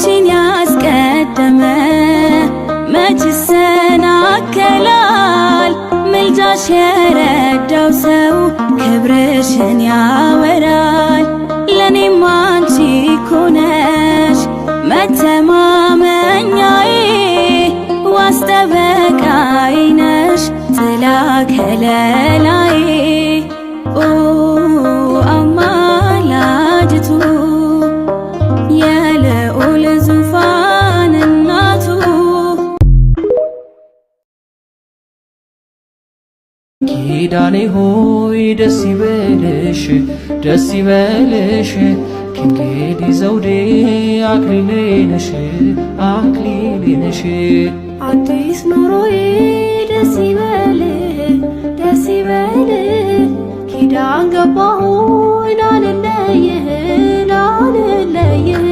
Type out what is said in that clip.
አንቺን ያስቀደመ መች ይሰናከላል? ምልጃሽ የረዳው ሰው ክብርሽን ያወራል። ለኔም አንቺ እኮ ነሽ መተማመኛዬ፣ ዋስ ጠበቃዬ ነሽ ጥላ ከለላዬ። ኦ አማላጅቱ የልዑል ዙፋን እናቱ ኪዳኔ ሆይ ደስ ይበልሽ ደስ ይበልሽ ከእንግዲህ ዘውዴ አክሊሌ ነሽ አክሊሌ ነሽ። አዲስ ኑሮዬ ደስ ይበልህ ደስ ይበልህ ኪዳን ገባሁኝ ላልለይህ ላልለይህ